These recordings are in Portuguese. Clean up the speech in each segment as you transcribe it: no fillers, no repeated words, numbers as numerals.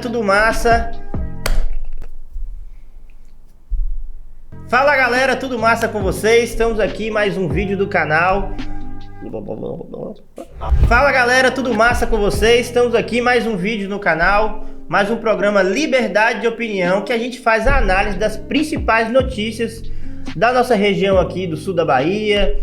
tudo massa? Fala galera, tudo massa com vocês? Estamos aqui mais um vídeo do canal. Fala galera, tudo massa com vocês? Estamos aqui mais um vídeo no canal, mais um programa Liberdade de Opinião, que a gente faz a análise das principais notícias da nossa região aqui do sul da Bahia,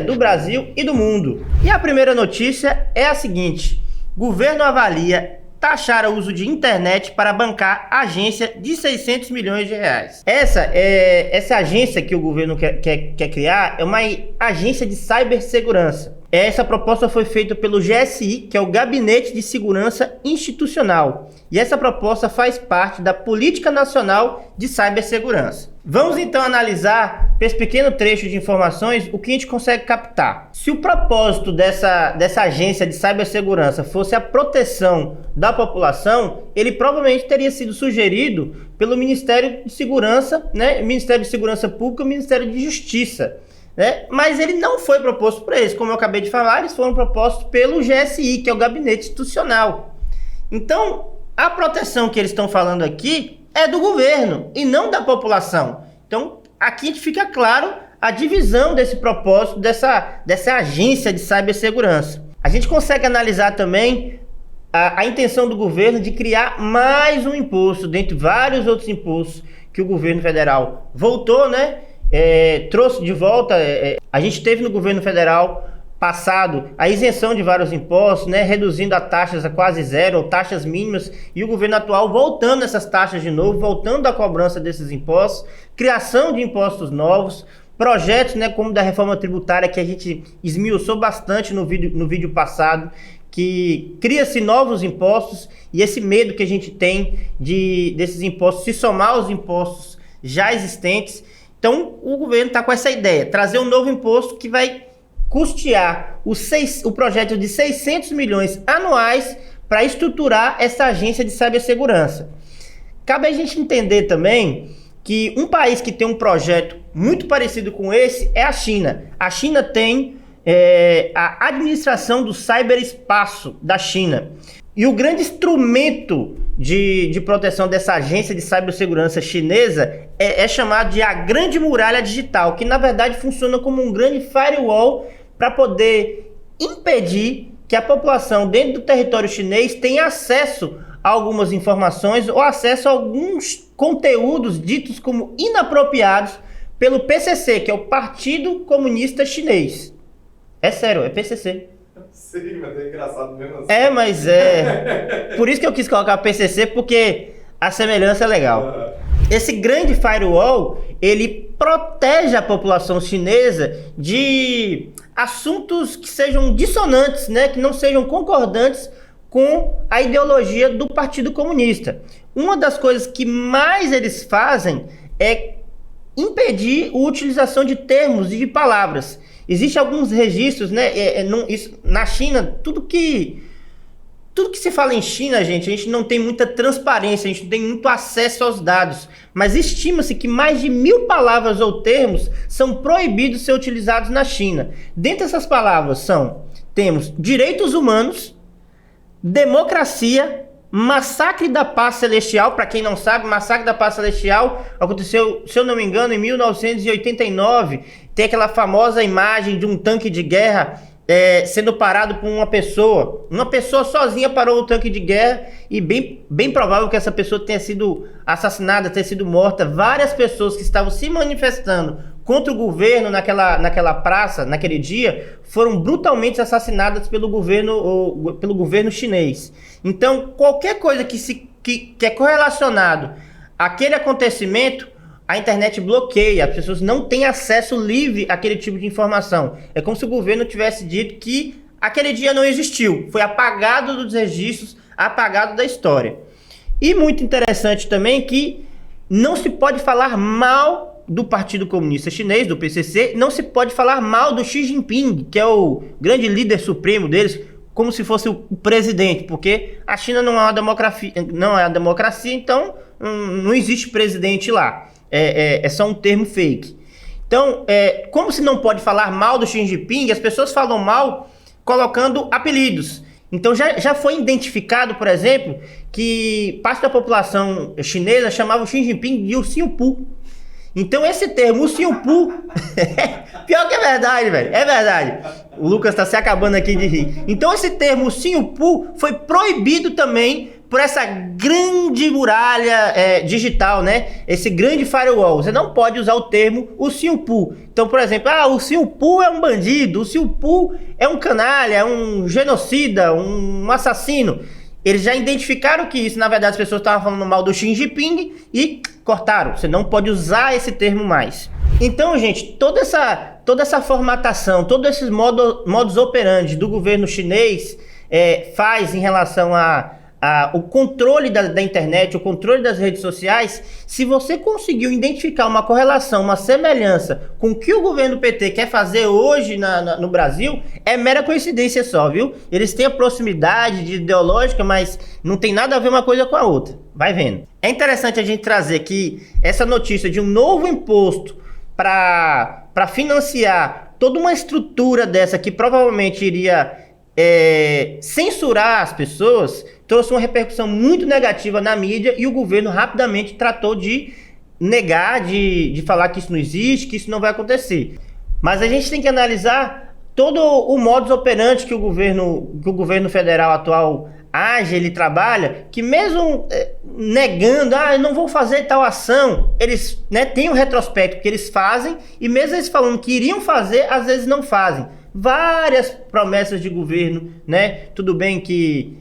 do Brasil e do mundo. E a primeira notícia é a seguinte: governo avalia taxar o uso de internet para bancar agência de 600 milhões de reais. Essa agência que o governo quer criar é uma agência de cibersegurança. Essa proposta foi feita pelo GSI, que é o Gabinete de Segurança Institucional. E essa proposta faz parte da Política Nacional de Cibersegurança. Vamos então analisar, por esse pequeno trecho de informações, o que a gente consegue captar. Se o propósito dessa agência de cibersegurança fosse a proteção da população, ele provavelmente teria sido sugerido pelo Ministério de Segurança, né? Ministério de Segurança Pública e Ministério de Justiça. Mas ele não foi proposto por eles, como eu acabei de falar, eles foram propostos pelo GSI, que é o Gabinete Institucional. Então, a proteção que eles estão falando aqui é do governo e não da população. Então, aqui a gente fica claro a divisão desse propósito, dessa agência de cibersegurança. A gente consegue analisar também a intenção do governo de criar mais um imposto, dentre vários outros impostos que o governo federal voltou, trouxe de volta. A gente teve no governo federal passado a isenção de vários impostos, reduzindo as taxas a quase zero, ou taxas mínimas, e o governo atual voltando essas taxas de novo, voltando à cobrança desses impostos, criação de impostos novos, projetos como da reforma tributária, que a gente esmiuçou bastante no vídeo passado, que cria-se novos impostos, e esse medo que a gente tem desses impostos se somar aos impostos já existentes. Então, o governo está com essa ideia, trazer um novo imposto que vai custear o projeto de 600 milhões anuais para estruturar essa agência de cibersegurança. Cabe a gente entender também que um país que tem um projeto muito parecido com esse é a China. A China tem a administração do ciberespaço da China. E o grande instrumento de proteção dessa agência de cibersegurança chinesa é chamado de a Grande Muralha Digital, que na verdade funciona como um grande firewall para poder impedir que a população dentro do território chinês tenha acesso a algumas informações ou acesso a alguns conteúdos ditos como inapropriados pelo PCC, que é o Partido Comunista Chinês. É sério, é PCC. Sim, mas é engraçado mesmo assim. Mas por isso que eu quis colocar PCC, porque a semelhança é legal. Esse grande firewall, ele protege a população chinesa de assuntos que sejam dissonantes, que não sejam concordantes com a ideologia do Partido Comunista. Uma das coisas que mais eles fazem é impedir a utilização de termos e de palavras. Existem alguns registros, na China, tudo que se fala em China, a gente não tem muita transparência, a gente não tem muito acesso aos dados, mas estima-se que mais de 1000 palavras ou termos são proibidos de ser utilizados na China. Dentre essas palavras temos direitos humanos, democracia, massacre da paz celestial. Para quem não sabe, massacre da paz celestial aconteceu, se eu não me engano, em 1989. Tem aquela famosa imagem de um tanque de guerra sendo parado por uma pessoa. Uma pessoa sozinha parou o tanque de guerra, e bem provável que essa pessoa tenha sido assassinada, tenha sido morta. Várias pessoas que estavam se manifestando contra o governo naquela praça, naquele dia, foram brutalmente assassinadas pelo governo chinês. Então, qualquer coisa que é correlacionado àquele acontecimento, a internet bloqueia, as pessoas não têm acesso livre àquele tipo de informação. É como se o governo tivesse dito que aquele dia não existiu, foi apagado dos registros, apagado da história. E muito interessante também que não se pode falar mal do Partido Comunista Chinês, do PCC, não se pode falar mal do Xi Jinping, que é o grande líder supremo deles, como se fosse o presidente, porque a China não é uma democracia, então não existe presidente lá. É só um termo fake. Então, como se não pode falar mal do Xi Jinping, as pessoas falam mal colocando apelidos. Então já foi identificado, por exemplo, que parte da população chinesa chamava o Xi Jinping de ursinho Poo. Então esse termo, ursinho Poo, pior que é verdade, velho, é verdade. O Lucas tá se acabando aqui de rir. Então esse termo, ursinho Poo, foi proibido também por essa grande muralha digital, né? Esse grande firewall. Você não pode usar o termo ursinho Poo. Então, por exemplo, o ursinho Poo é um bandido, o ursinho Poo é um canalha, é um genocida, um assassino. Eles já identificaram que isso, na verdade, as pessoas estavam falando mal do Xi Jinping e cortaram. Você não pode usar esse termo mais. Então, gente, toda essa formatação, todos esses modus operandi do governo chinês faz em relação o controle da internet, o controle das redes sociais. Se você conseguiu identificar uma correlação, uma semelhança com o que o governo PT quer fazer hoje no Brasil, é mera coincidência só, viu? Eles têm a proximidade ideológica, mas não tem nada a ver uma coisa com a outra. Vai vendo. É interessante a gente trazer aqui essa notícia de um novo imposto para financiar toda uma estrutura dessa que provavelmente iria censurar as pessoas, trouxe uma repercussão muito negativa na mídia e o governo rapidamente tratou de negar, de falar que isso não existe, que isso não vai acontecer. Mas a gente tem que analisar todo o modus operandi que o governo federal atual age, ele trabalha, que mesmo negando, eu não vou fazer tal ação, eles têm um retrospecto que eles fazem, e mesmo eles falando que iriam fazer, às vezes não fazem. Várias promessas de governo, né? Tudo bem que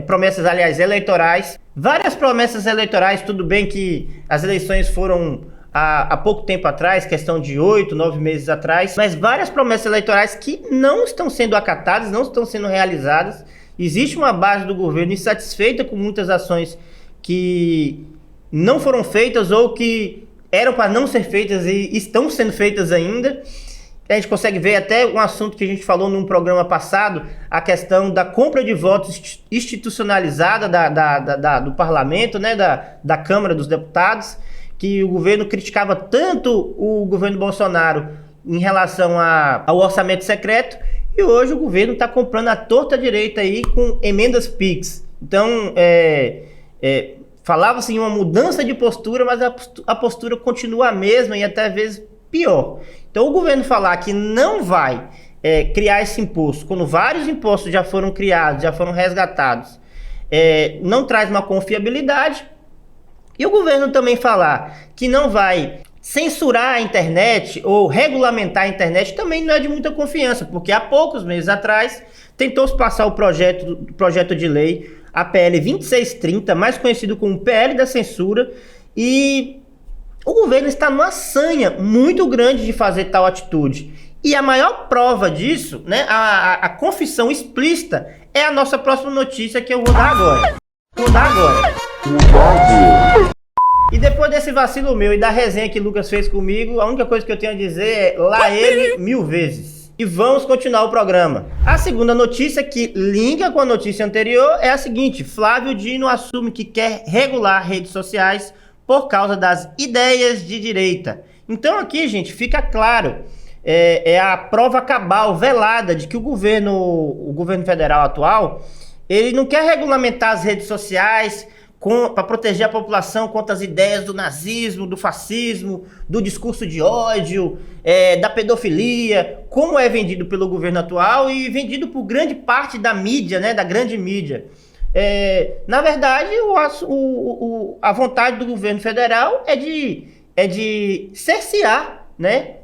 promessas, aliás, eleitorais. Várias promessas eleitorais, tudo bem que as eleições foram há pouco tempo atrás, questão de 8, 9 meses atrás, mas várias promessas eleitorais que não estão sendo acatadas, não estão sendo realizadas. Existe uma base do governo insatisfeita com muitas ações que não foram feitas ou que eram para não ser feitas e estão sendo feitas ainda. A gente consegue ver até um assunto que a gente falou num programa passado, a questão da compra de votos institucionalizada do parlamento, né, da Câmara dos Deputados, que o governo criticava tanto o governo Bolsonaro em relação ao orçamento secreto, e hoje o governo está comprando a torta direita aí com emendas PIX. Então, falava-se em uma mudança de postura, mas a postura continua a mesma e até às vezes pior. Então o governo falar que não vai criar esse imposto, quando vários impostos já foram criados, já foram resgatados, não traz uma confiabilidade. E o governo também falar que não vai censurar a internet ou regulamentar a internet também não é de muita confiança, porque há poucos meses atrás tentou-se passar o projeto de lei, a PL 2630, mais conhecido como PL da censura, e o governo está numa sanha muito grande de fazer tal atitude. E a maior prova disso, né, a confissão explícita, é a nossa próxima notícia que eu vou dar agora. E depois desse vacilo meu e da resenha que o Lucas fez comigo, a única coisa que eu tenho a dizer é lá ele 1000 vezes. E vamos continuar o programa. A segunda notícia, que liga com a notícia anterior, é a seguinte: Flávio Dino assume que quer regular redes sociais por causa das ideias de direita. Então aqui, gente, fica claro, é a prova cabal, velada, de que o governo federal atual, ele não quer regulamentar as redes sociais para proteger a população contra as ideias do nazismo, do fascismo, do discurso de ódio, da pedofilia, como é vendido pelo governo atual e vendido por grande parte da mídia, né, da grande mídia. Na verdade, a vontade do governo federal é de cercear, né,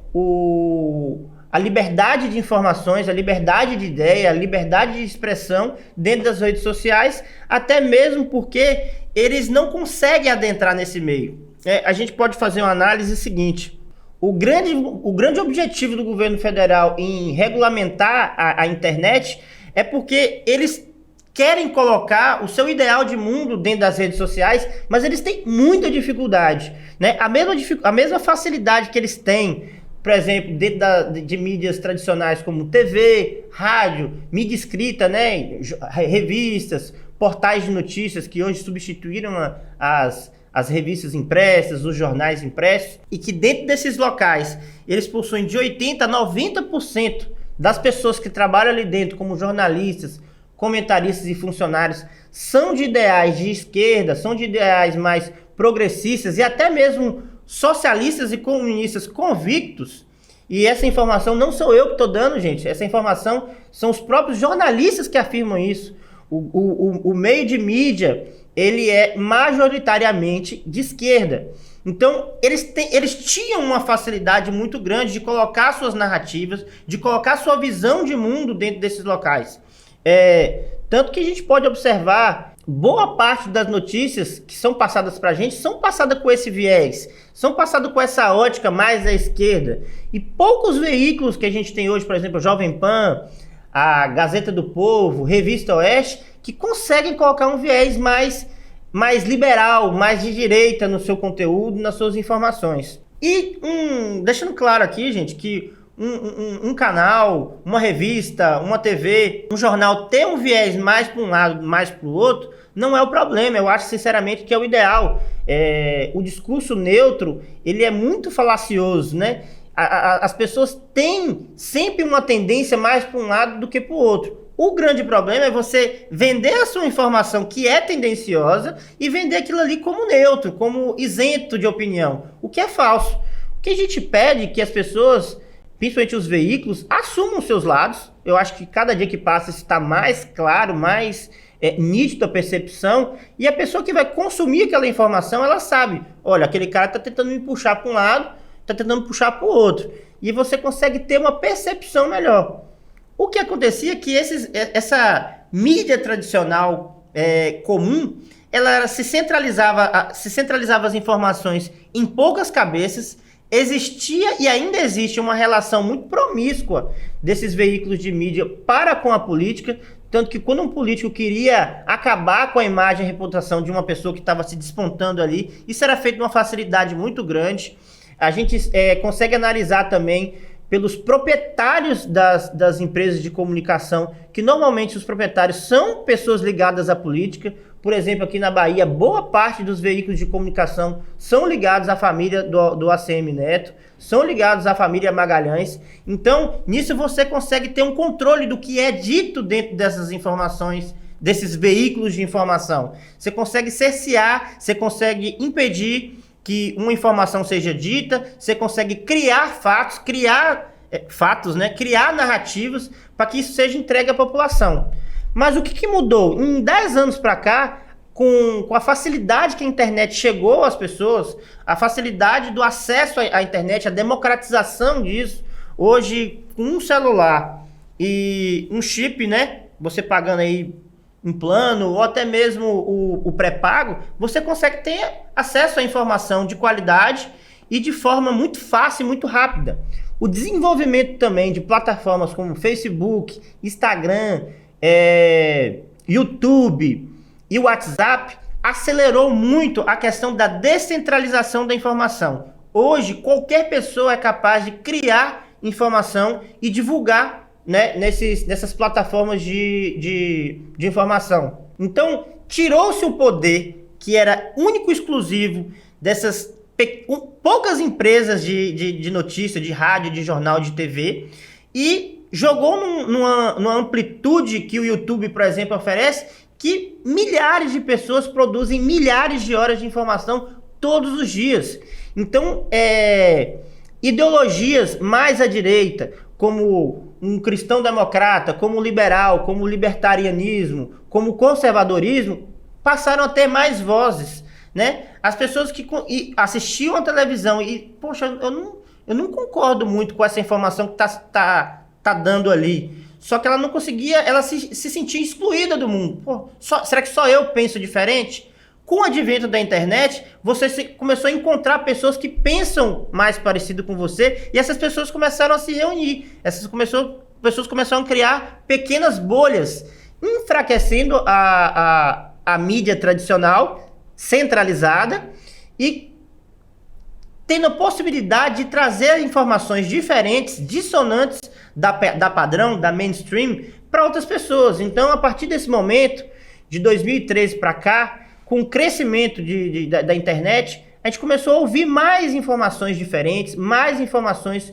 a liberdade de informações, a liberdade de ideia, a liberdade de expressão dentro das redes sociais, até mesmo porque eles não conseguem adentrar nesse meio. A gente pode fazer uma análise seguinte: o grande objetivo do governo federal em regulamentar a internet é porque eles querem colocar o seu ideal de mundo dentro das redes sociais, mas eles têm muita dificuldade, né? A mesma facilidade que eles têm, por exemplo, dentro de mídias tradicionais como TV, rádio, mídia escrita, né? Revistas, portais de notícias que hoje substituíram as revistas impressas, os jornais impressos, e que dentro desses locais eles possuem de 80% a 90% das pessoas que trabalham ali dentro como jornalistas, comentaristas e funcionários são de ideais de esquerda, são de ideais mais progressistas e até mesmo socialistas e comunistas convictos, e essa informação não sou eu que estou dando, gente, essa informação são os próprios jornalistas que afirmam isso. O meio de mídia, ele é majoritariamente de esquerda. Então, eles tinham uma facilidade muito grande de colocar suas narrativas, de colocar sua visão de mundo dentro desses locais. Tanto que a gente pode observar, boa parte das notícias que são passadas pra gente são passadas com esse viés, são passadas com essa ótica mais à esquerda. E poucos veículos que a gente tem hoje, por exemplo, Jovem Pan, a Gazeta do Povo, Revista Oeste, que conseguem colocar um viés mais liberal, mais de direita no seu conteúdo, nas suas informações. E deixando claro aqui, gente, que um canal, uma revista, uma TV, um jornal ter um viés mais para um lado, mais para o outro, não é o problema. Eu acho sinceramente que é o ideal. O discurso neutro, ele é muito falacioso, né? As pessoas têm sempre uma tendência mais para um lado do que para o outro. O grande problema é você vender a sua informação que é tendenciosa e vender aquilo ali como neutro, como isento de opinião, o que é falso. O que a gente pede é que as pessoas, principalmente os veículos, assumam seus lados. Eu acho que cada dia que passa está mais claro, mais nítido a percepção, e a pessoa que vai consumir aquela informação, ela sabe, olha, aquele cara está tentando me puxar para um lado, está tentando puxar para o outro, e você consegue ter uma percepção melhor. O que acontecia é que essa mídia tradicional comum, ela se centralizava as informações em poucas cabeças. Existia e ainda existe uma relação muito promíscua desses veículos de mídia para com a política, tanto que quando um político queria acabar com a imagem e reputação de uma pessoa que estava se despontando ali, isso era feito de uma facilidade muito grande. A gente consegue analisar também pelos proprietários das empresas de comunicação, que normalmente os proprietários são pessoas ligadas à política. Por exemplo, aqui na Bahia, boa parte dos veículos de comunicação são ligados à família do ACM Neto, são ligados à família Magalhães. Então, nisso você consegue ter um controle do que é dito dentro dessas informações, desses veículos de informação. Você consegue cercear, você consegue impedir que uma informação seja dita, você consegue criar fatos, né? Criar narrativas para que isso seja entregue à população. Mas o que mudou? Em 10 anos para cá, com a facilidade que a internet chegou às pessoas, a facilidade do acesso à internet, a democratização disso, hoje com um celular e um chip, né? Você pagando aí um plano ou até mesmo o pré-pago, você consegue ter acesso à informação de qualidade e de forma muito fácil e muito rápida. O desenvolvimento também de plataformas como Facebook, Instagram, YouTube e WhatsApp acelerou muito a questão da descentralização da informação. Hoje, qualquer pessoa é capaz de criar informação e divulgar, né, nessas plataformas de informação. Então, tirou-se o poder que era único e exclusivo dessas poucas empresas de notícia, de rádio, de jornal, de TV, e jogou numa amplitude que o YouTube, por exemplo, oferece, que milhares de pessoas produzem milhares de horas de informação todos os dias. Então, ideologias mais à direita, como um cristão democrata, como liberal, como libertarianismo, como conservadorismo, passaram a ter mais vozes, né? As pessoas que assistiam a televisão e, poxa, eu não concordo muito com essa informação que tá dando ali. Só que ela não conseguia, ela se sentia excluída do mundo. Pô, será que só eu penso diferente? Com o advento da internet, você começou a encontrar pessoas que pensam mais parecido com você, e essas pessoas começaram a se reunir. Essas pessoas começaram a criar pequenas bolhas, enfraquecendo a mídia tradicional, centralizada, e tendo a possibilidade de trazer informações diferentes, dissonantes da padrão, da mainstream, para outras pessoas. Então, a partir desse momento, de 2013 para cá, com o crescimento da internet, a gente começou a ouvir mais informações diferentes, mais informações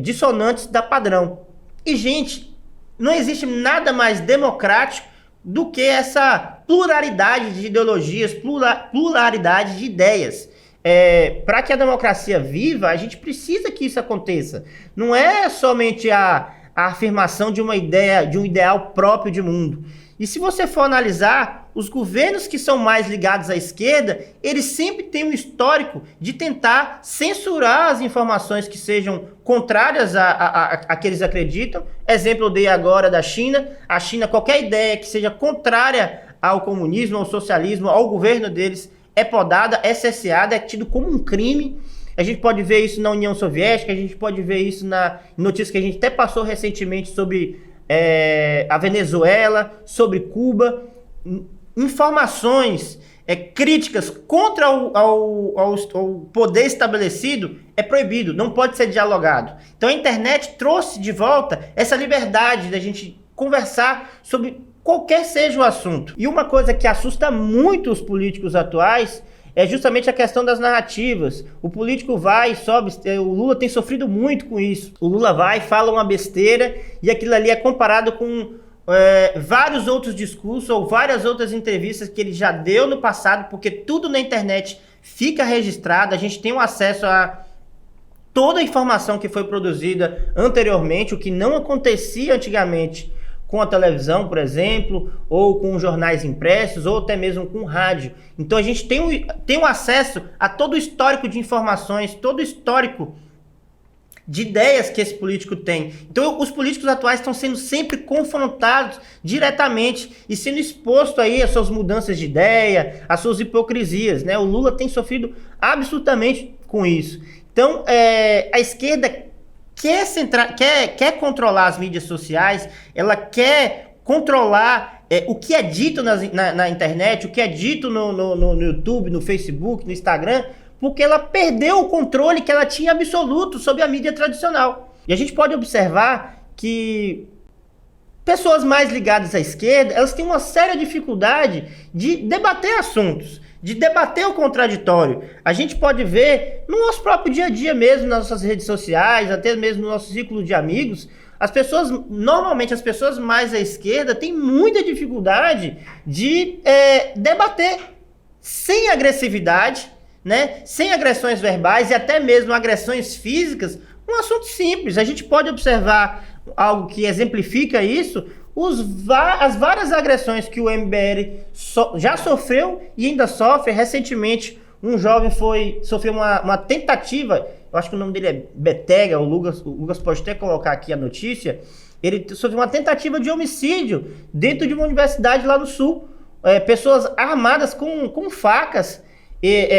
dissonantes da padrão. E, gente, não existe nada mais democrático do que essa pluralidade de ideologias, pluralidade de ideias. Para que a democracia viva, a gente precisa que isso aconteça. Não é somente a afirmação de uma ideia, de um ideal próprio de mundo. E se você for analisar, os governos que são mais ligados à esquerda, eles sempre têm um histórico de tentar censurar as informações que sejam contrárias a que eles acreditam. Exemplo eu dei agora da China. A China, qualquer ideia que seja contrária ao comunismo, ao socialismo, ao governo deles, é podada, é cesseada, é tido como um crime. A gente pode ver isso na União Soviética, a gente pode ver isso na notícia que a gente até passou recentemente sobre a Venezuela, sobre Cuba. Informações críticas contra o poder estabelecido é proibido, não pode ser dialogado. Então a internet trouxe de volta essa liberdade da gente conversar sobre qualquer seja o assunto. E uma coisa que assusta muito os políticos atuais é justamente a questão das narrativas. O político vai e sobe, o Lula tem sofrido muito com isso. O Lula vai, fala uma besteira e aquilo ali é comparado com vários outros discursos ou várias outras entrevistas que ele já deu no passado, porque tudo na internet fica registrado, a gente tem um acesso a toda a informação que foi produzida anteriormente, o que não acontecia antigamente com a televisão, por exemplo, ou com jornais impressos, ou até mesmo com rádio. Então a gente tem um acesso a todo o histórico de informações, todo o histórico de ideias que esse político tem. Então os políticos atuais estão sendo sempre confrontados diretamente e sendo expostos aí às suas mudanças de ideia, às suas hipocrisias, né? O Lula tem sofrido absolutamente com isso. Então a esquerda quer controlar as mídias sociais, ela quer controlar o que é dito na internet, o que é dito no YouTube, no Facebook, no Instagram, porque ela perdeu o controle que ela tinha absoluto sobre a mídia tradicional. E a gente pode observar que pessoas mais ligadas à esquerda, elas têm uma séria dificuldade de debater assuntos, de debater o contraditório. A gente pode ver no nosso próprio dia a dia mesmo, nas nossas redes sociais, até mesmo no nosso círculo de amigos, normalmente as pessoas mais à esquerda têm muita dificuldade de debater sem agressividade, né? Sem agressões verbais e até mesmo agressões físicas, um assunto simples. A gente pode observar algo que exemplifica isso, as várias agressões que o MBL já sofreu e ainda sofre. Recentemente, um jovem sofreu uma tentativa, eu acho que o nome dele é Betega, o Lucas pode até colocar aqui a notícia, ele sofreu uma tentativa de homicídio dentro de uma universidade lá no Sul. Pessoas armadas com facas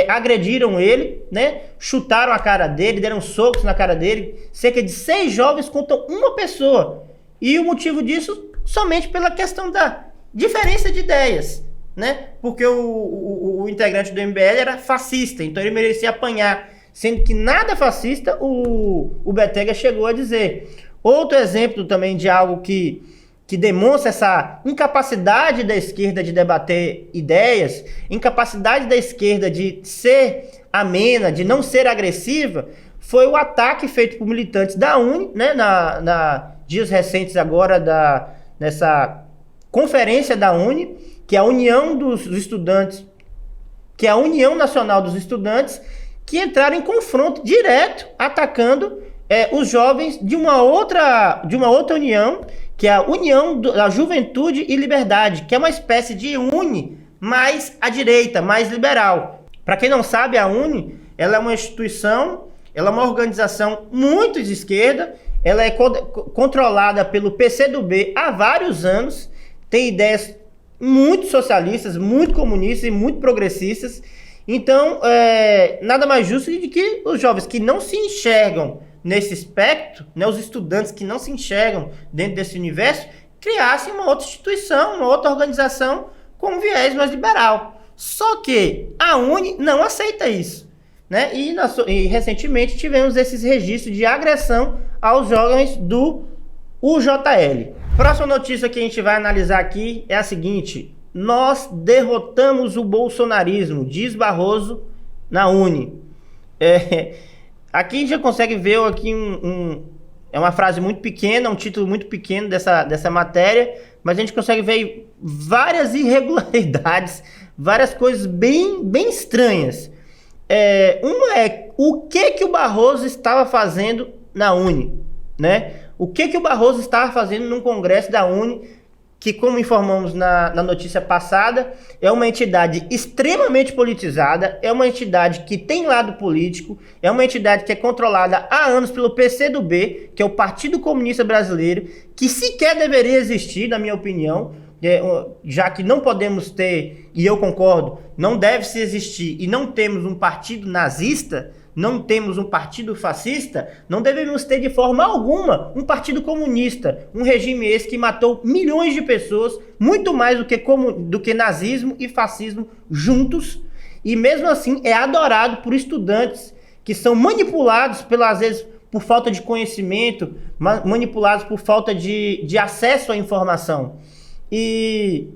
agrediram ele, né? Chutaram a cara dele, deram socos na cara dele. Cerca de 6 jovens contra uma pessoa. E o motivo disso somente pela questão da diferença de ideias, né? Porque o integrante do MBL era fascista, então ele merecia apanhar, sendo que nada fascista o Betega chegou a dizer. Outro exemplo também de algo que demonstra essa incapacidade da esquerda de debater ideias, incapacidade da esquerda de ser amena, de não ser agressiva, foi o ataque feito por militantes da UNE, né, dias recentes agora nessa conferência da UNE, que é a União dos Estudantes, que é a União Nacional dos Estudantes, que entraram em confronto direto, atacando os jovens de uma outra união, que é a União da Juventude e Liberdade, que é uma espécie de UNE mais à direita, mais liberal. Para quem não sabe, a UNE, ela é uma instituição, ela é uma organização muito de esquerda, ela é controlada pelo PCdoB há vários anos, tem ideias muito socialistas, muito comunistas e muito progressistas. Então, nada mais justo de que os jovens que não se enxergam nesse espectro, né, os estudantes que não se enxergam dentro desse universo, criassem uma outra instituição, uma outra organização com um viés mais liberal. Só que a UNE não aceita isso, né? E recentemente tivemos esses registros de agressão aos jovens do UJL. Próxima notícia que a gente vai analisar aqui é a seguinte: nós derrotamos o bolsonarismo, diz Barroso na UNE. Aqui a gente já consegue ver aqui É uma frase muito pequena, um título muito pequeno dessa matéria, mas a gente consegue ver várias irregularidades, várias coisas bem estranhas. Uma é o que o Barroso estava fazendo na UNE, né? O que o Barroso estava fazendo num congresso da UNE, que, como informamos na notícia passada, é uma entidade extremamente politizada, é uma entidade que tem lado político, é uma entidade que é controlada há anos pelo PCdoB, que é o Partido Comunista Brasileiro, que sequer deveria existir, na minha opinião, já que não podemos ter, e eu concordo, não deve-se existir, e não temos um partido nazista, não temos um partido fascista, não devemos ter de forma alguma um partido comunista, um regime esse que matou milhões de pessoas, muito mais do que nazismo e fascismo juntos, e mesmo assim é adorado por estudantes que são manipulados, às vezes, por falta de conhecimento, manipulados por falta de acesso à informação. E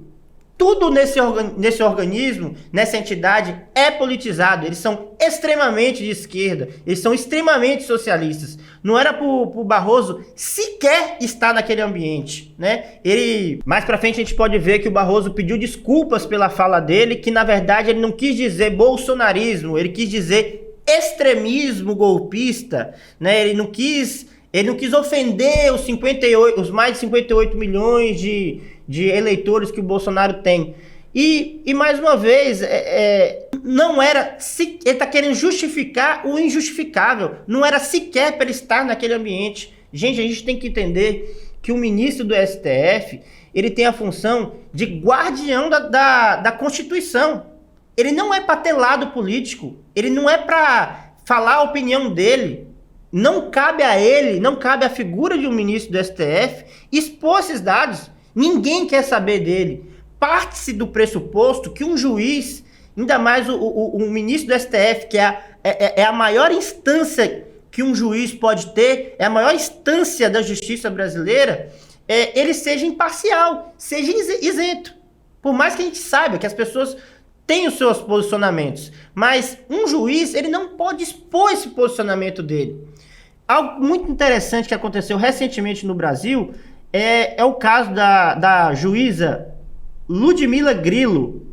tudo nesse organismo, nessa entidade, é politizado. Eles são extremamente de esquerda, eles são extremamente socialistas. Não era pro Barroso sequer estar naquele ambiente, né? Mais pra frente a gente pode ver que o Barroso pediu desculpas pela fala dele, que na verdade ele não quis dizer bolsonarismo, ele quis dizer extremismo golpista, né? Ele não quis ofender os mais de 58 milhões de eleitores que o Bolsonaro tem. E mais uma vez, não era... Ele está querendo justificar o injustificável. Não era sequer para ele estar naquele ambiente. Gente, a gente tem que entender que o ministro do STF, ele tem a função de guardião da Constituição. Ele não é para ter lado político. Ele não é para falar a opinião dele. Não cabe a ele, não cabe à figura de um ministro do STF expor esses dados. Ninguém quer saber dele. Parte-se do pressuposto que um juiz, ainda mais o ministro do STF, que é a maior instância que um juiz pode ter, é a maior instância da justiça brasileira, ele seja imparcial, seja isento. Por mais que a gente saiba que as pessoas têm os seus posicionamentos, mas um juiz, ele não pode expor esse posicionamento dele. Algo muito interessante que aconteceu recentemente no Brasil é o caso da juíza Ludmila Grillo.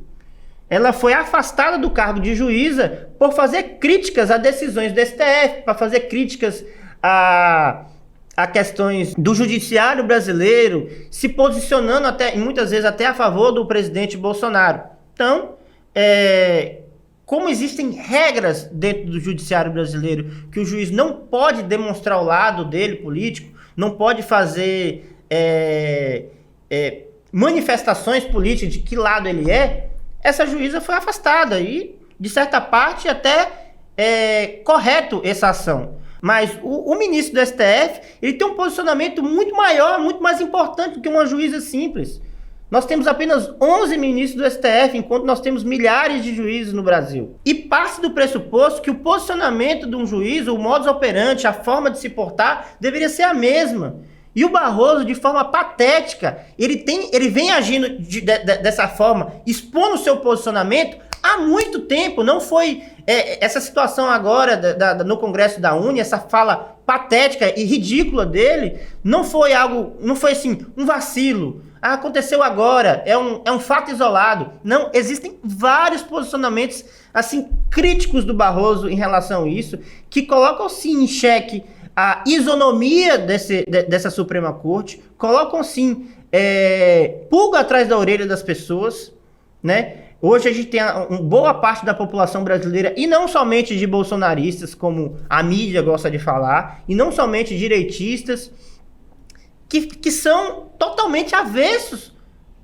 Ela foi afastada do cargo de juíza por fazer críticas a decisões do STF, para fazer críticas a questões do judiciário brasileiro, se posicionando muitas vezes até a favor do presidente Bolsonaro. Então, como existem regras dentro do judiciário brasileiro que o juiz não pode demonstrar o lado dele político, não pode fazer manifestações políticas de que lado ele essa juíza foi afastada e, de certa parte, até correto essa ação. Mas o ministro do STF, ele tem um posicionamento muito maior, muito mais importante do que uma juíza simples. Nós temos apenas 11 ministros do STF, enquanto nós temos milhares de juízes no Brasil. E parte do pressuposto que o posicionamento de um juiz, o modus operandi, a forma de se portar, deveria ser a mesma. E o Barroso, de forma patética, ele vem agindo dessa forma, expondo o seu posicionamento há muito tempo. Não foi essa situação agora no Congresso da UNE, essa fala patética e ridícula dele, não foi assim, um vacilo. Aconteceu agora, é um fato isolado. Não, existem vários posicionamentos assim críticos do Barroso em relação a isso, que colocam sim em xeque a isonomia dessa Suprema Corte, colocam sim pulga atrás da orelha das pessoas, né? Hoje a gente tem boa parte da população brasileira, e não somente de bolsonaristas, como a mídia gosta de falar, e não somente direitistas, que são totalmente avessos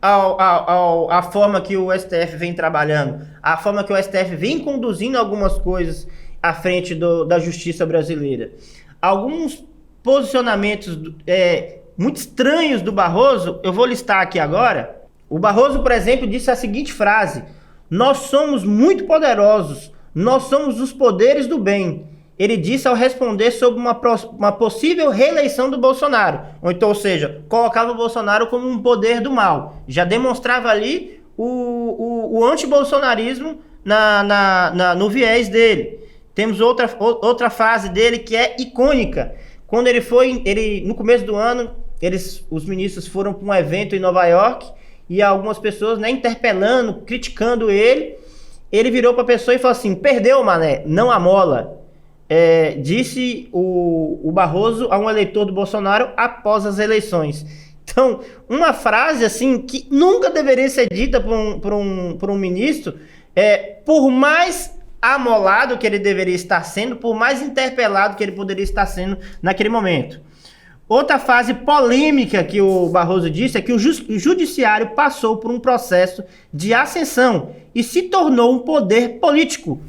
à forma que o STF vem trabalhando, à forma que o STF vem conduzindo algumas coisas à frente da justiça brasileira. Alguns posicionamentos muito estranhos do Barroso, eu vou listar aqui agora. O Barroso, por exemplo, disse a seguinte frase: "Nós somos muito poderosos, nós somos os poderes do bem." Ele disse ao responder sobre uma possível reeleição do Bolsonaro. Ou seja, colocava o Bolsonaro como um poder do mal. Já demonstrava ali o antibolsonarismo no viés dele. Temos outra frase dele que é icônica, quando no começo do ano, os ministros foram para um evento em Nova York e algumas pessoas, né, interpelando, criticando ele virou para a pessoa e falou assim: perdeu, mané, não amola. Disse o Barroso a um eleitor do Bolsonaro após as eleições. Então, uma frase assim que nunca deveria ser dita por um ministro, por mais amolado que ele deveria estar sendo, por mais interpelado que ele poderia estar sendo naquele momento. Outra fase polêmica que o Barroso disse é que o judiciário passou por um processo de ascensão e se tornou um poder político.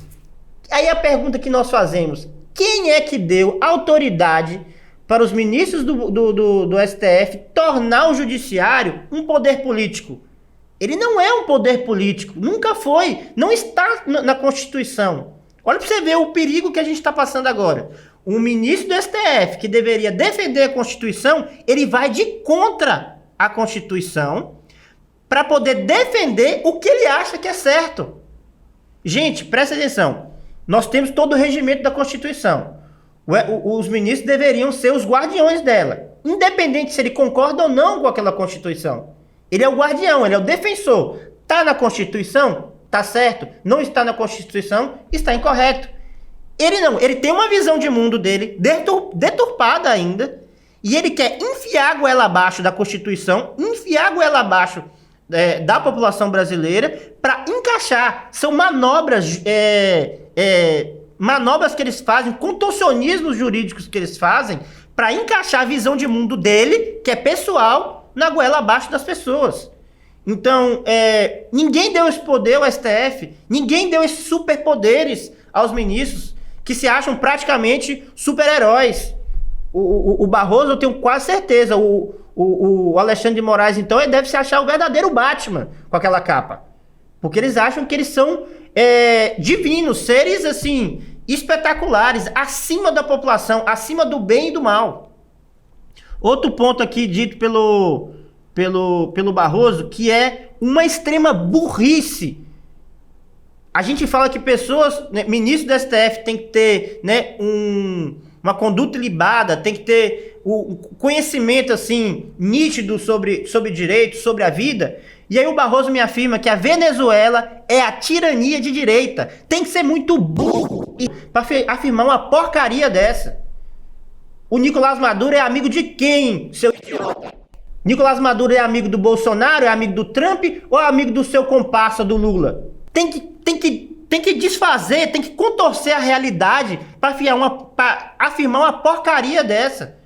Aí a pergunta que nós fazemos: quem é que deu autoridade para os ministros do STF tornar o judiciário um poder político? Ele não é um poder político, nunca foi, não está na Constituição. Olha para você ver o perigo que a gente está passando agora. Um ministro do STF que deveria defender a Constituição, ele vai de contra a Constituição para poder defender o que ele acha que é certo. Gente, presta atenção. Nós temos todo o regimento da Constituição. Os ministros deveriam ser os guardiões dela, independente se ele concorda ou não com aquela Constituição. Ele é o guardião, ele é o defensor. Está na Constituição? Está certo. Não está na Constituição? Está incorreto. Ele não, ele tem uma visão de mundo dele deturpada ainda, e ele quer enfiar a goela abaixo da Constituição, enfiar a goela abaixo da população brasileira para encaixar. São manobras, manobras que eles fazem, contorcionismos jurídicos que eles fazem para encaixar a visão de mundo dele, que é pessoal, na goela abaixo das pessoas. Então, ninguém deu esse poder ao STF, ninguém deu esses superpoderes aos ministros, que se acham praticamente super-heróis. O Barroso, eu tenho quase certeza, o Alexandre de Moraes, então, ele deve se achar o verdadeiro Batman com aquela capa. Porque eles acham que eles são divinos, seres, assim, espetaculares, acima da população, acima do bem e do mal. Outro ponto aqui dito pelo Barroso, que é uma extrema burrice. A gente fala que pessoas, né, ministro do STF tem que ter, né, uma conduta ilibada, tem que ter o conhecimento assim nítido sobre direito, sobre a vida. E aí o Barroso me afirma que a Venezuela é a tirania de direita. Tem que ser muito burro para afirmar uma porcaria dessa. O Nicolás Maduro é amigo de quem, seu idiota? Nicolás Maduro é amigo do Bolsonaro, é amigo do Trump ou é amigo do seu comparsa do Lula? Tem que desfazer, tem que contorcer a realidade para afirmar uma porcaria dessa.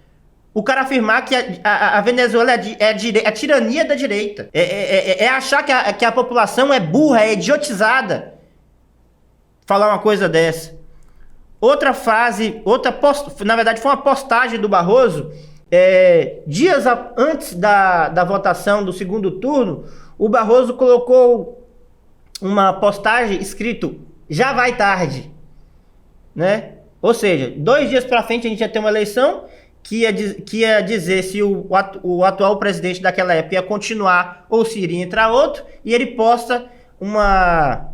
O cara afirmar que a Venezuela é a tirania da direita. É achar que a população é burra, é idiotizada. Falar uma coisa dessa. Outra frase, na verdade foi uma postagem do Barroso, dias antes da votação do segundo turno, o Barroso colocou uma postagem escrito: já vai tarde, né? Ou seja, 2 dias para frente a gente ia ter uma eleição que ia dizer se o atual presidente daquela época ia continuar ou se iria entrar outro, e ele posta uma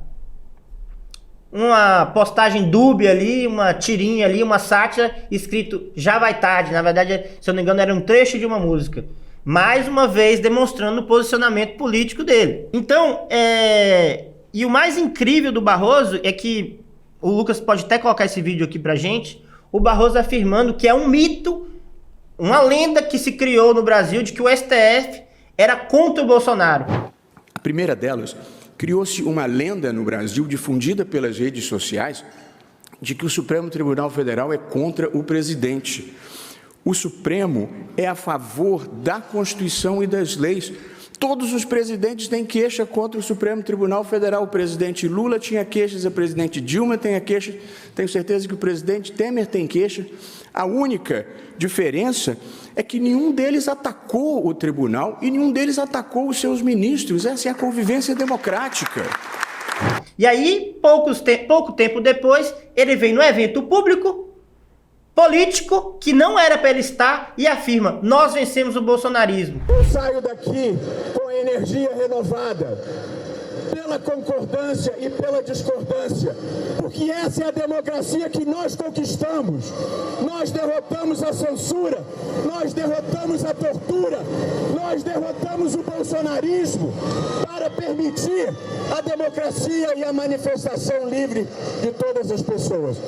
postagem dúbia ali, uma tirinha ali, uma sátira, escrito já vai tarde. Na verdade, se eu não me engano, era um trecho de uma música. Mais uma vez demonstrando o posicionamento político dele. Então, e o mais incrível do Barroso é que, o Lucas pode até colocar esse vídeo aqui pra gente, o Barroso afirmando que é um mito, uma lenda que se criou no Brasil de que o STF era contra o Bolsonaro. A primeira delas, criou-se uma lenda no Brasil, difundida pelas redes sociais, de que o Supremo Tribunal Federal é contra o presidente. O Supremo é a favor da Constituição e das leis. Todos os presidentes têm queixa contra o Supremo Tribunal Federal. O presidente Lula tinha queixas, a presidente Dilma tem a queixa, tenho certeza que o presidente Temer tem queixa. A única diferença é que nenhum deles atacou o tribunal e nenhum deles atacou os seus ministros. Essa é a convivência democrática. E aí, pouco tempo depois, ele vem no evento público, político, que não era para ele estar, e afirma: nós vencemos o bolsonarismo. Eu saio daqui com a energia renovada, pela concordância e pela discordância, porque essa é a democracia que nós conquistamos. Nós derrotamos a censura, nós derrotamos a tortura, nós derrotamos o bolsonarismo para permitir a democracia e a manifestação livre de todas as pessoas.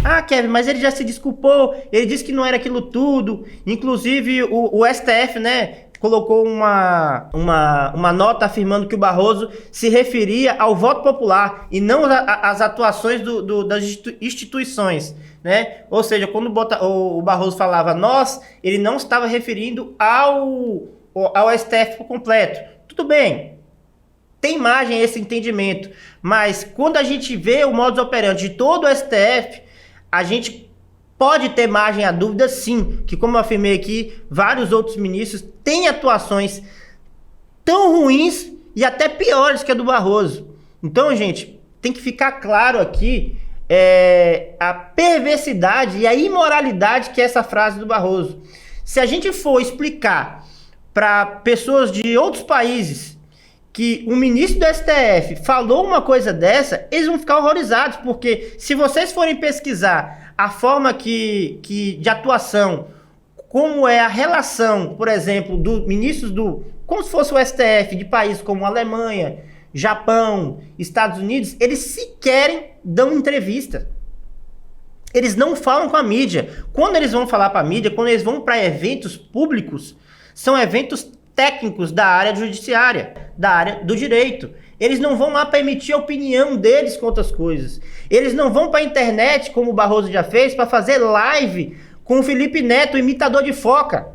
Ah, Kevin, mas ele já se desculpou, ele disse que não era aquilo tudo, inclusive o STF, né, colocou uma nota afirmando que o Barroso se referia ao voto popular e não às atuações das instituições, né? Ou seja, quando o Barroso falava nós, ele não estava referindo ao STF por completo. Tudo bem, tem margem esse entendimento, mas quando a gente vê o modus operandi de todo o STF, a gente pode ter margem à dúvida, sim, que como eu afirmei aqui, vários outros ministros têm atuações tão ruins e até piores que a do Barroso. Então, gente, tem que ficar claro aqui a perversidade e a imoralidade que é essa frase do Barroso. Se a gente for explicar para pessoas de outros países que o ministro do STF falou uma coisa dessa, eles vão ficar horrorizados, porque se vocês forem pesquisar a forma de atuação, como é a relação, por exemplo, dos ministros como se fosse o STF de países como Alemanha, Japão, Estados Unidos, eles sequer dão entrevista. Eles não falam com a mídia. Quando eles vão falar para a mídia, quando eles vão para eventos públicos, são eventos técnicos da área judiciária, da área do direito. Eles não vão lá para emitir a opinião deles com outras coisas. Eles não vão para a internet, como o Barroso já fez, para fazer live com o Felipe Neto, imitador de foca.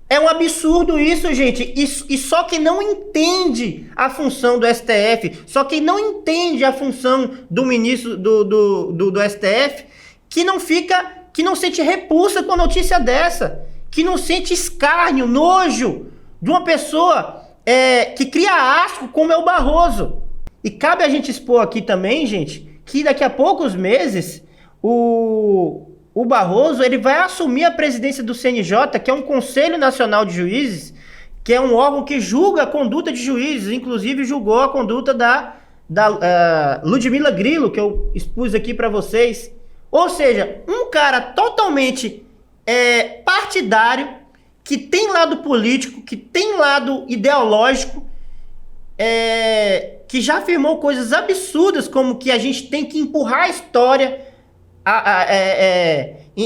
É um absurdo isso, gente. E só quem não entende a função do STF, só quem não entende a função do ministro do STF, que não sente repulsa com a notícia dessa, que não sente escárnio, nojo de uma pessoa que cria asco como é o Barroso. E cabe a gente expor aqui também, gente, que daqui a poucos meses o Barroso ele vai assumir a presidência do CNJ, que é um Conselho Nacional de Juízes, que é um órgão que julga a conduta de juízes, inclusive julgou a conduta da Ludmila Grillo, que eu expus aqui para vocês. Ou seja, um cara totalmente partidário, que tem lado político, que tem lado ideológico, que já afirmou coisas absurdas, como que a gente tem que empurrar a história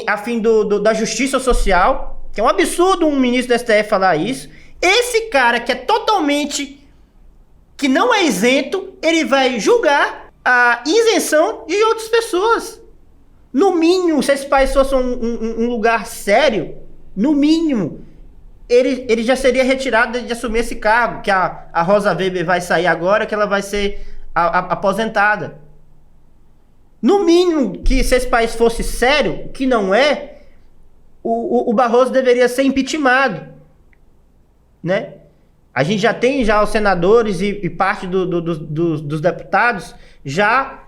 a fim da justiça social, que é um absurdo um ministro do STF falar isso. Esse cara que é totalmente, que não é isento, ele vai julgar a isenção de outras pessoas. No mínimo, se esse país fosse um lugar sério, no mínimo, ele já seria retirado de assumir esse cargo, que a Rosa Weber vai sair agora, que ela vai ser aposentada. No mínimo, que se esse país fosse sério, que não é, o Barroso deveria ser impeachmentado, né? A gente já tem os senadores e parte dos deputados já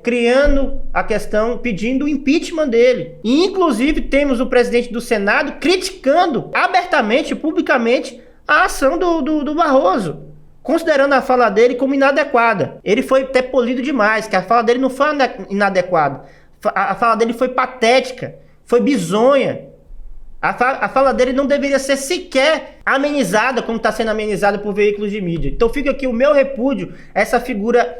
criando a questão, pedindo o impeachment dele. E, inclusive, temos o presidente do Senado criticando abertamente, publicamente, a ação do Barroso, considerando a fala dele como inadequada. Ele foi até polido demais, que a fala dele não foi inadequada. A fala dele foi patética, foi bizonha. A fala dele não deveria ser sequer amenizada, como está sendo amenizada por veículos de mídia. Então fica aqui o meu repúdio a essa figura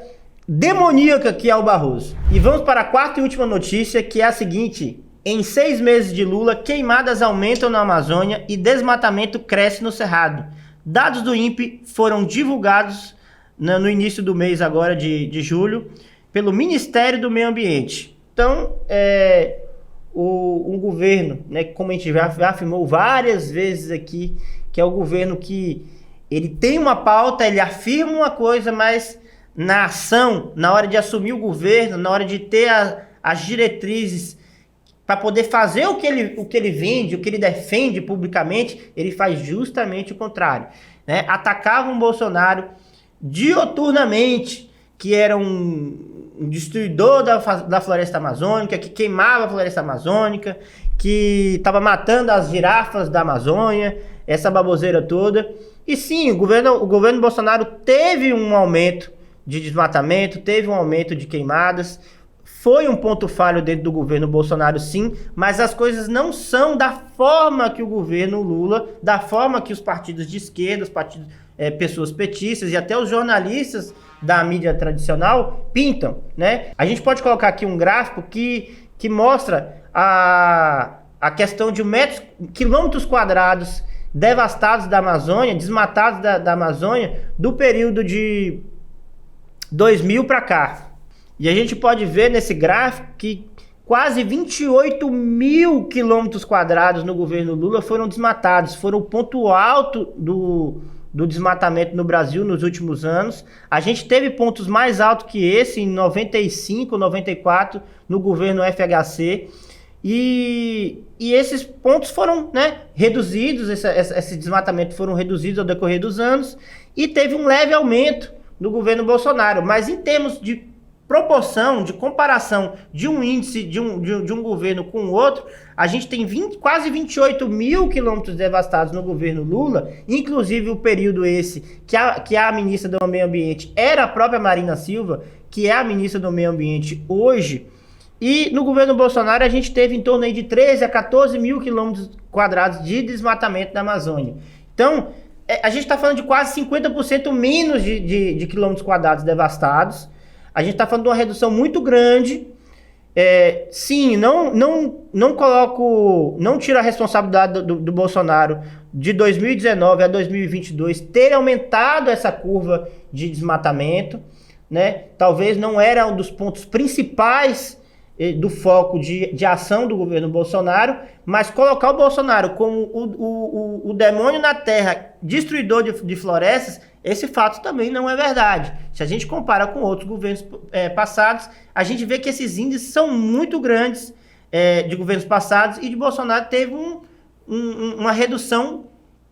demoníaca que é o Barroso. E vamos para a quarta e última notícia, que é a seguinte: em 6 meses de Lula, queimadas aumentam na Amazônia e desmatamento cresce no Cerrado. Dados do INPE foram divulgados no início do mês agora de julho pelo Ministério do Meio Ambiente. Então, o governo, né, como a gente já afirmou várias vezes aqui, que é o governo que ele tem uma pauta, ele afirma uma coisa, mas na ação, na hora de assumir o governo, na hora de ter as diretrizes para poder fazer o que ele vende, o que ele defende publicamente, ele faz justamente o contrário, né? Atacava um Bolsonaro dioturnamente, que era um destruidor da floresta amazônica, que queimava a floresta amazônica, que estava matando as girafas da Amazônia, essa baboseira toda. E sim, o governo Bolsonaro teve um aumento de desmatamento, teve um aumento de queimadas, foi um ponto falho dentro do governo Bolsonaro, sim, mas as coisas não são da forma que o governo Lula, da forma que os partidos de esquerda, os partidos, pessoas petistas e até os jornalistas da mídia tradicional pintam, né? A gente pode colocar aqui um gráfico que mostra a questão de quilômetros quadrados devastados da Amazônia, desmatados da Amazônia, do período de 2000 para cá. E a gente pode ver nesse gráfico que quase 28 mil quilômetros quadrados no governo Lula foram desmatados. Foram o ponto alto do desmatamento no Brasil nos últimos anos. A gente teve pontos mais altos que esse em 95, 94, no governo FHC. E esses pontos foram, né, reduzidos, esse desmatamento foram reduzidos ao decorrer dos anos. E teve um leve aumento no governo Bolsonaro. Mas em termos de proporção, de comparação de um índice de um governo com o outro, a gente tem quase 28 mil quilômetros devastados no governo Lula, inclusive o período esse que a ministra do Meio Ambiente era a própria Marina Silva, que é a ministra do Meio Ambiente hoje, e no governo Bolsonaro a gente teve em torno aí de 13 a 14 mil quilômetros quadrados de desmatamento na Amazônia. Então, a gente está falando de quase 50% menos de quilômetros quadrados devastados. A gente está falando de uma redução muito grande. Sim, não tiro a responsabilidade do Bolsonaro de 2019 a 2022 ter aumentado essa curva de desmatamento, né? Talvez não era um dos pontos principais do foco de ação do governo Bolsonaro, mas colocar o Bolsonaro como o demônio na terra, destruidor de florestas, esse fato também não é verdade. Se a gente compara com outros governos passados, a gente vê que esses índices são muito grandes de governos passados, e de Bolsonaro teve uma redução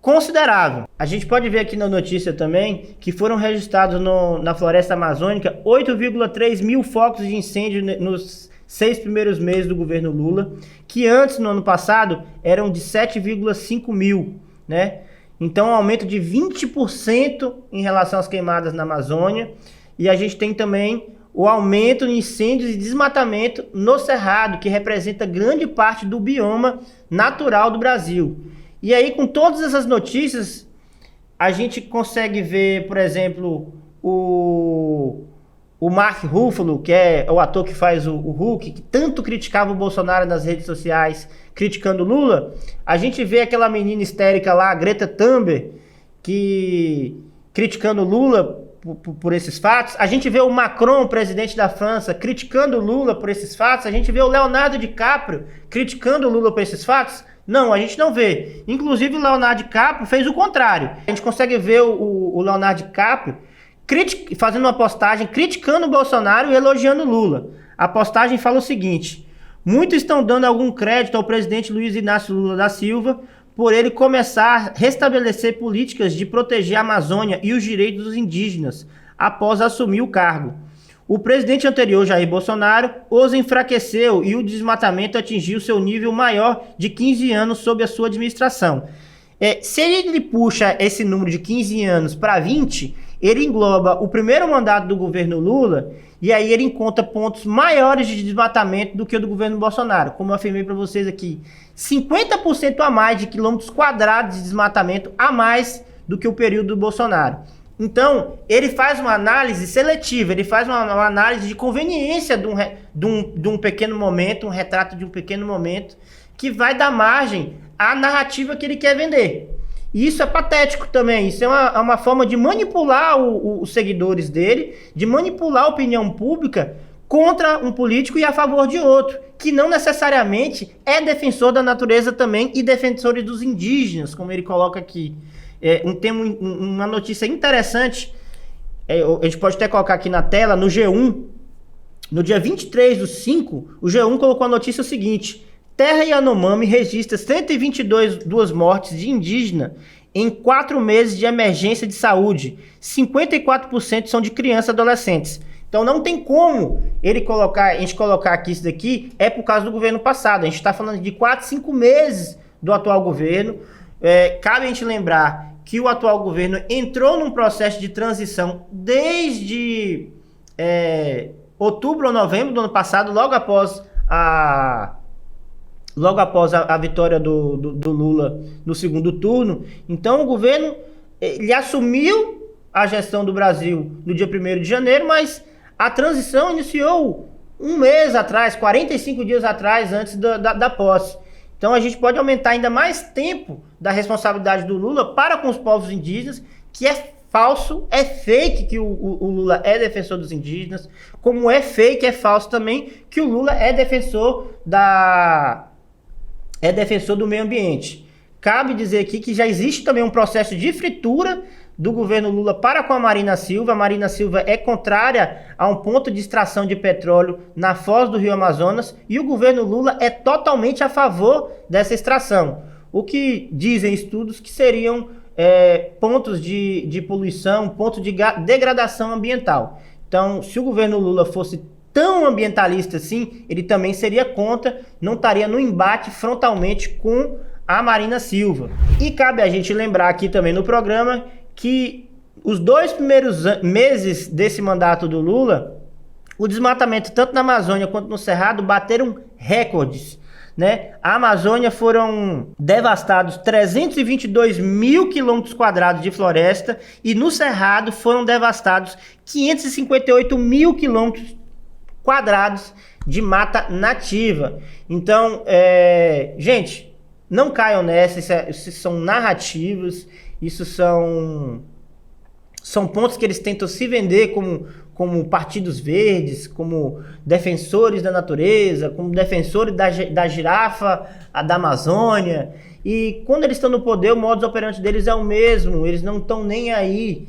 considerável. A gente pode ver aqui na notícia também que foram registrados na floresta amazônica 8,3 mil focos de incêndio nos 6 primeiros meses do governo Lula, que antes, no ano passado, eram de 7,5 mil, né? Então, um aumento de 20% em relação às queimadas na Amazônia. E a gente tem também o aumento de incêndios e desmatamento no Cerrado, que representa grande parte do bioma natural do Brasil. E aí, com todas essas notícias, a gente consegue ver, por exemplo, o Mark Ruffalo, que é o ator que faz o Hulk, que tanto criticava o Bolsonaro nas redes sociais, criticando o Lula. A gente vê aquela menina histérica lá, a Greta Thunberg, criticando o Lula por esses fatos. A gente vê o Macron, presidente da França, criticando o Lula por esses fatos. A gente vê o Leonardo DiCaprio criticando o Lula por esses fatos. Não, a gente não vê. Inclusive, o Leonardo DiCaprio fez o contrário. A gente consegue ver o Leonardo DiCaprio fazendo uma postagem criticando o Bolsonaro e elogiando o Lula. A postagem fala o seguinte: muitos estão dando algum crédito ao presidente Luiz Inácio Lula da Silva por ele começar a restabelecer políticas de proteger a Amazônia e os direitos dos indígenas após assumir o cargo. O presidente anterior, Jair Bolsonaro, os enfraqueceu e o desmatamento atingiu seu nível maior de 15 anos sob a sua administração. Se ele puxa esse número de 15 anos para 20, ele engloba o primeiro mandato do governo Lula, e aí ele encontra pontos maiores de desmatamento do que o do governo Bolsonaro. Como eu afirmei para vocês aqui, 50% a mais de quilômetros quadrados de desmatamento a mais do que o período do Bolsonaro. Então, ele faz uma análise seletiva, ele faz uma análise de conveniência de um pequeno momento, um retrato de um pequeno momento, que vai dar margem à narrativa que ele quer vender. E isso é patético também, isso é uma forma de manipular os seguidores dele, de manipular a opinião pública contra um político e a favor de outro, que não necessariamente é defensor da natureza também e defensor dos indígenas, como ele coloca aqui. Uma notícia interessante, a gente pode até colocar aqui na tela, no G1, no dia 23/5, o G1 colocou a notícia o seguinte: Terra Yanomami registra 122 mortes de indígena em 4 meses de emergência de saúde. 54% são de crianças e adolescentes. Então não tem como a gente colocar aqui isso daqui, é por causa do governo passado. A gente está falando de 4, 5 meses do atual governo. Cabe a gente lembrar que o atual governo entrou num processo de transição desde outubro ou novembro do ano passado, logo após a vitória do Lula no segundo turno. Então o governo ele assumiu a gestão do Brasil no dia 1º de janeiro, mas a transição iniciou um mês atrás, 45 dias atrás, antes da posse. Então a gente pode aumentar ainda mais tempo da responsabilidade do Lula para com os povos indígenas, que é falso, é fake que o Lula é defensor dos indígenas, como é fake, é falso também que o Lula é defensor do meio ambiente. Cabe dizer aqui que já existe também um processo de fritura do governo Lula para com a Marina Silva. A Marina Silva é contrária a um ponto de extração de petróleo na foz do Rio Amazonas e o governo Lula é totalmente a favor dessa extração. O que dizem estudos que seriam pontos de poluição, pontos de degradação ambiental. Então, se o governo Lula fosse tão ambientalista assim, ele também seria contra, não estaria no embate frontalmente com a Marina Silva. E cabe a gente lembrar aqui também no programa que os 2 primeiros meses desse mandato do Lula, o desmatamento tanto na Amazônia quanto no Cerrado bateram recordes, né? A Amazônia foram devastados 322 mil quilômetros quadrados de floresta e no Cerrado foram devastados 558 mil quilômetros quadrados de mata nativa. Então, gente, não caiam nessa, isso são narrativas, isso são pontos que eles tentam se vender como partidos verdes, como defensores da natureza, como defensores da girafa, da Amazônia. E quando eles estão no poder, o modus operandi deles é o mesmo, eles não estão nem aí.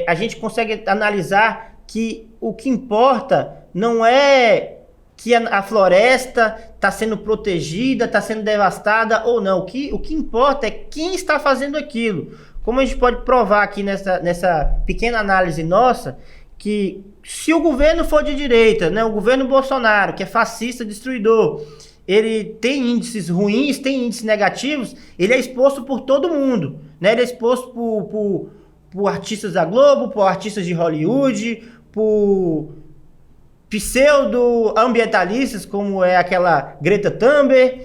A gente consegue analisar que o que importa não é que a floresta está sendo protegida, está sendo devastada ou não. O que importa é quem está fazendo aquilo. Como a gente pode provar aqui nessa pequena análise nossa, que se o governo for de direita, né, o governo Bolsonaro, que é fascista, destruidor, ele tem índices ruins, tem índices negativos, ele é exposto por todo mundo, né? Ele é exposto por artistas da Globo, por artistas de Hollywood, por pseudo-ambientalistas, como é aquela Greta Thunberg,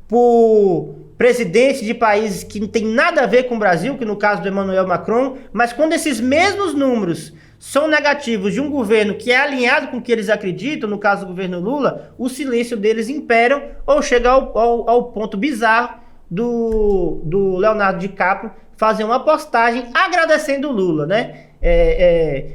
por presidentes de países que não tem nada a ver com o Brasil, que no caso do Emmanuel Macron, mas quando esses mesmos números são negativos de um governo que é alinhado com o que eles acreditam, no caso do governo Lula, o silêncio deles imperam ou chega ao ponto bizarro do Leonardo DiCaprio fazer uma postagem agradecendo o Lula, né?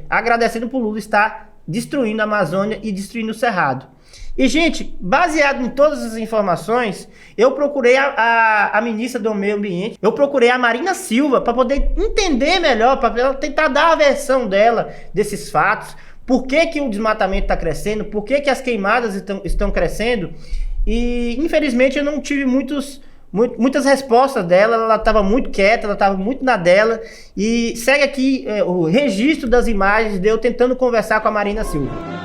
Agradecendo por Lula estar destruindo a Amazônia e destruindo o Cerrado. E, gente, baseado em todas as informações, eu procurei a ministra do Meio Ambiente, eu procurei a Marina Silva para poder entender melhor, para tentar dar a versão dela desses fatos, por que o desmatamento está crescendo, por que as queimadas estão crescendo, e infelizmente eu não tive muitas respostas dela, ela estava muito quieta, ela estava muito na dela, e segue aqui o registro das imagens de eu tentando conversar com a Marina Silva.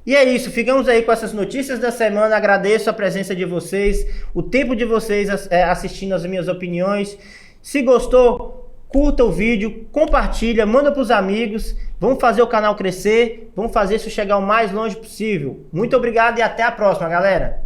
E é isso, ficamos aí com essas notícias da semana, agradeço a presença de vocês, o tempo de vocês assistindo as minhas opiniões. Se gostou, curta o vídeo, compartilha, manda para os amigos, vamos fazer o canal crescer, vamos fazer isso chegar o mais longe possível. Muito obrigado e até a próxima, galera!